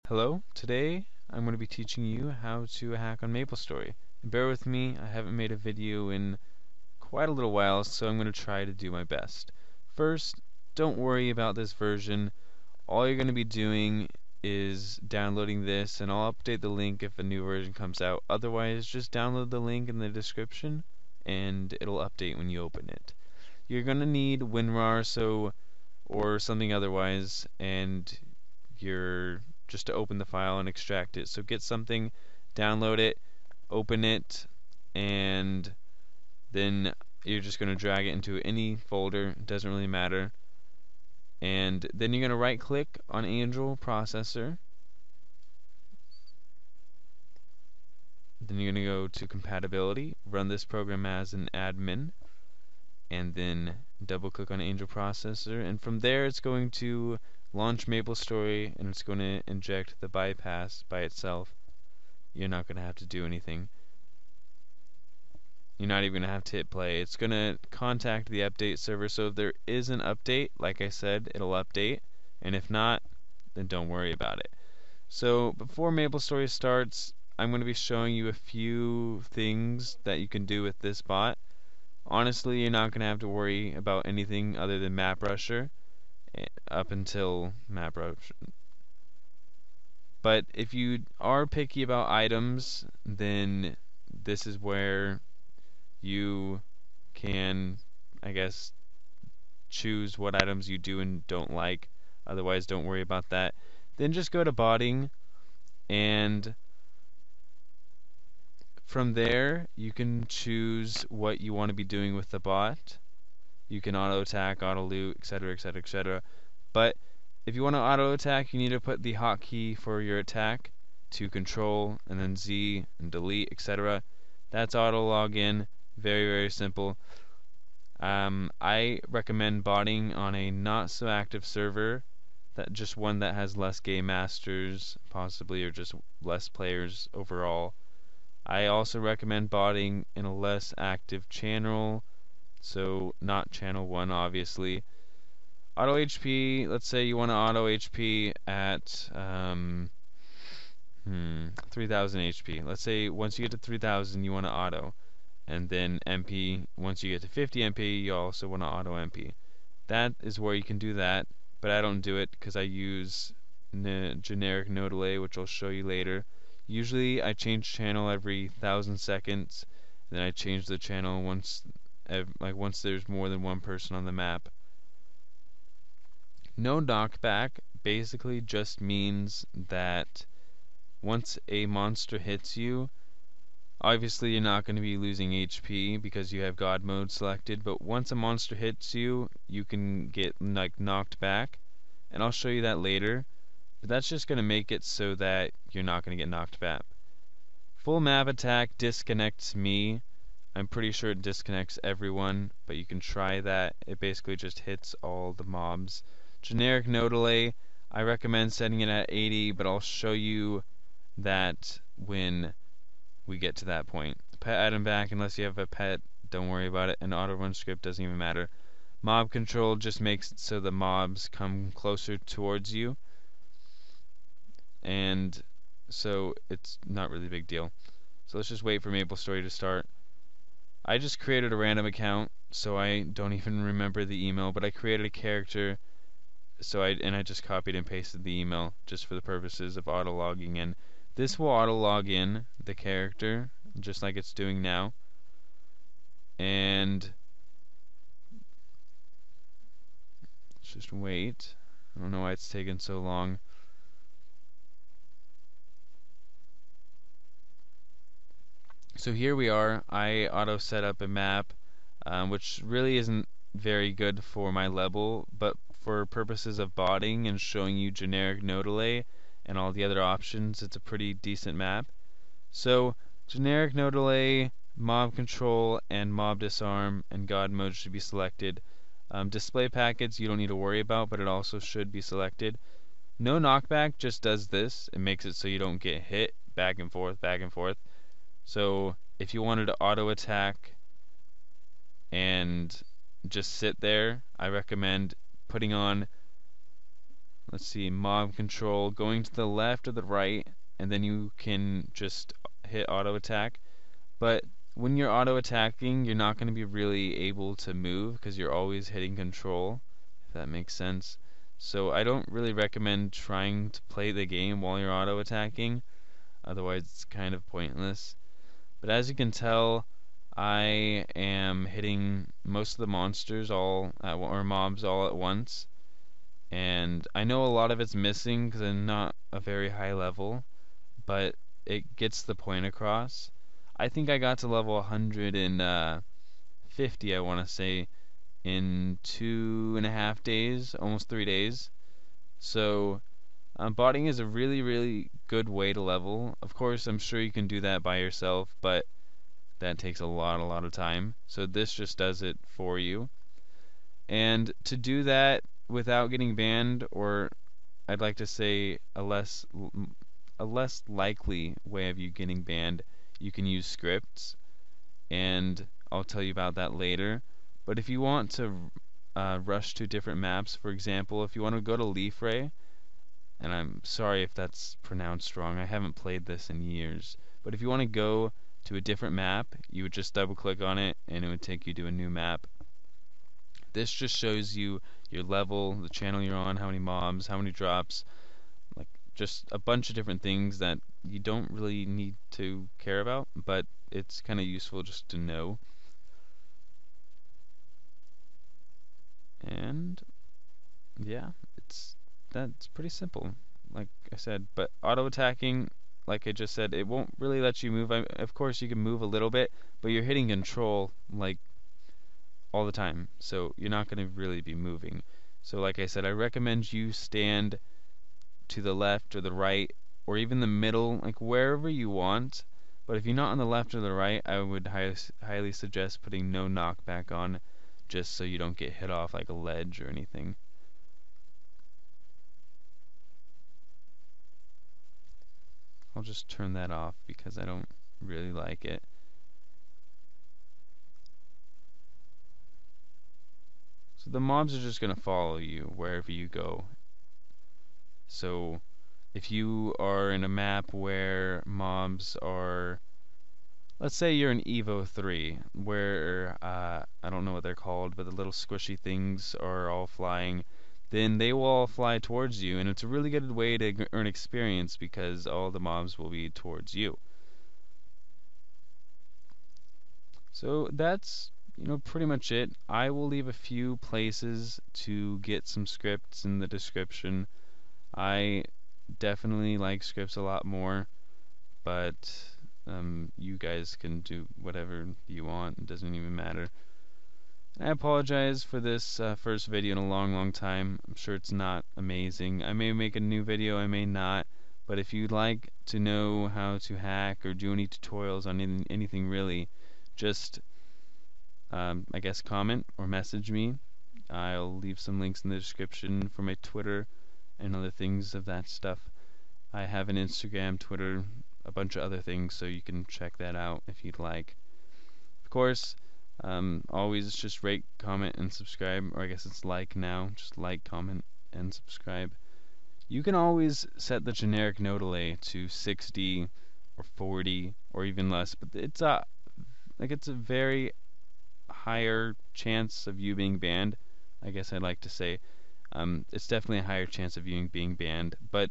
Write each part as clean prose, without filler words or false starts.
Hello, today I'm going to be teaching you how to hack on MapleStory. Bear with me, I haven't made a video in quite a little while, so I'm going to try to do my best. First, don't worry about this version. All you're going to be doing is downloading this, and I'll update the link if a new version comes out. Otherwise, just download the link in the description, and it'll update when you open it. You're going to need WinRAR, or something otherwise, and you're just to open the file and extract it. So get something, download it, open it, and then you're just going to drag it into any folder. It doesn't really matter. And then you're going to right click on Angel Processor. Then you're going to go to compatibility, run this program as an admin, and then double click on Angel Processor, and from there it's going to launch MapleStory, and it's going to inject the bypass by itself. You're not going to have to do anything. You're not even going to have to hit play. It's going to contact the update server, so if there is an update, like I said, it'll update, and if not, then don't worry about it. So before MapleStory starts, I'm going to be showing you a few things that you can do with this bot. Honestly, you're not going to have to worry about anything other than MapRusher up until MapRusher. But if you are picky about items, then this is where you can, I guess, choose what items you do and don't like. Otherwise, don't worry about that. Then just go to botting, and from there you can choose what you want to be doing with the bot. You can auto attack, auto loot, etc., etc., etc. But if you want to auto attack, you need to put the hotkey for your attack to control and then Z and delete, etc. That's auto login. Very, very simple. I recommend botting on a not so active server, just one that has less game masters possibly, or just less players overall. I also recommend botting in a less active channel, so not channel 1 obviously. Auto HP, let's say you want to auto HP at 3000 HP. Let's say once you get to 3000 you want to auto. And then MP, once you get to 50 MP, you also want to auto MP. That is where you can do that, but I don't do it because I use generic no delay, which I'll show you later. Usually I change channel every 1000 seconds, then I change the channel once there's more than one person on the map. No knockback basically just means that once a monster hits you, obviously you're not going to be losing HP because you have God mode selected, but once a monster hits you, you can get knocked back, and I'll show you that later. But that's just going to make it so that you're not going to get knocked back. Full map attack disconnects me. I'm pretty sure it disconnects everyone, but you can try that. It basically just hits all the mobs. Generic no delay, I recommend setting it at 80, but I'll show you that when we get to that point. Pet item back, unless you have a pet, don't worry about it. And auto run script doesn't even matter. Mob control just makes it so the mobs come closer towards you, and so it's not really a big deal. So let's just wait for MapleStory to start. I just created a random account, so I don't even remember the email, but I created a character, so I just copied and pasted the email just for the purposes of auto logging in. This will auto log in the character just like it's doing now, and let's just wait. I don't know why it's taken so long. So here we are. I auto set up a map, which really isn't very good for my level, but for purposes of botting and showing you generic no delay and all the other options, it's a pretty decent map. So generic no delay, mob control, and mob disarm and God mode should be selected. Display packets you don't need to worry about, but it also should be selected. No knockback just does this. It makes it so you don't get hit back and forth, back and forth. So if you wanted to auto attack and just sit there, I recommend putting on let's see, mob control, going to the left or the right, and then you can just hit auto attack. But when you're auto attacking, you're not going to be really able to move because you're always hitting control, if that makes sense. So I don't really recommend trying to play the game while you're auto attacking, otherwise it's kind of pointless. But as you can tell, I am hitting most of the monsters or mobs all at once. And I know a lot of it's missing because I'm not a very high level, but it gets the point across. I think I got to level 150, I want to say, in 2.5 days, almost 3 days. So botting is a really, really good way to level. Of course, I'm sure you can do that by yourself, but that takes a lot of time. So this just does it for you. And to do that without getting banned, or I'd like to say a less likely way of you getting banned, you can use scripts, and I'll tell you about that later. But if you want to rush to different maps, for example, if you want to go to Leaf Ray, and I'm sorry if that's pronounced wrong, I haven't played this in years, but if you want to go to a different map, you would just double click on it and it would take you to a new map. This just shows you your level, the channel you're on, how many mobs, how many drops, like just a bunch of different things that you don't really need to care about, but it's kind of useful just to know. And yeah, that's pretty simple, like I said. But auto attacking, like I just said, it won't really let you move. Of course, you can move a little bit, but you're hitting control like all the time, so you're not going to really be moving. So like I said, I recommend you stand to the left or the right or even the middle, like wherever you want. But if you're not on the left or the right, I would highly suggest putting no knockback on, just so you don't get hit off like a ledge or anything. I'll just turn that off because I don't really like it. So the mobs are just going to follow you wherever you go. So if you are in a map where mobs are, let's say you're in Evo 3, where I don't know what they're called, but the little squishy things are all flying, then they will all fly towards you, and it's a really good way to earn experience because all the mobs will be towards you. So that's pretty much it. I will leave a few places to get some scripts in the description. I definitely like scripts a lot more, but you guys can do whatever you want. It doesn't even matter. I apologize for this first video in a long time. I'm sure it's not amazing. I may make a new video, I may not. But if you'd like to know how to hack or do any tutorials on anything really, just I guess comment or message me. I'll leave some links in the description for my Twitter and other things of that stuff. I have an Instagram, Twitter, a bunch of other things, so you can check that out if you'd like. Of course, always just rate, comment, and subscribe, or I guess it's like now. Just like, comment, and subscribe. You can always set the generic no delay to 60 or 40 or even less, but it's a very higher chance of you being banned. I guess I'd like to say it's definitely a higher chance of you being banned, but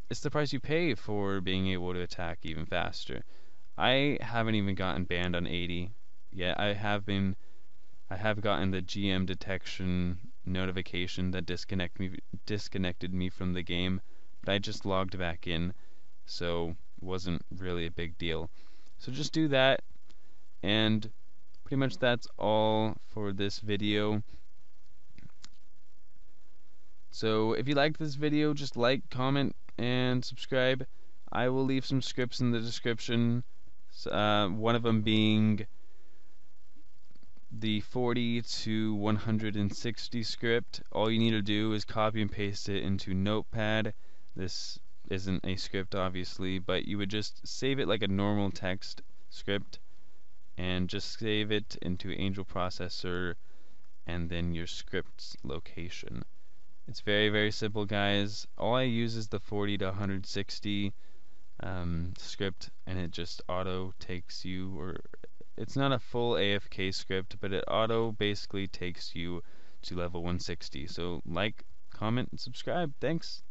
it's the price you pay for being able to attack even faster. I haven't even gotten banned on 80 yet. I have gotten the GM detection notification that disconnected me from the game, but I just logged back in, so it wasn't really a big deal. So just do that, and pretty much that's all for this video. So if you liked this video, just like, comment, and subscribe. I will leave some scripts in the description, one of them being the 40 to 160 script. All you need to do is copy and paste it into Notepad. This isn't a script obviously, but you would just save it like a normal text script and just save it into Angel Processor and then your script's location. It's very, very simple, guys. All I use is the 40 to 160 script, and it just auto takes you, or it's not a full AFK script, but it auto basically takes you to level 160. So like, comment, and subscribe. Thanks.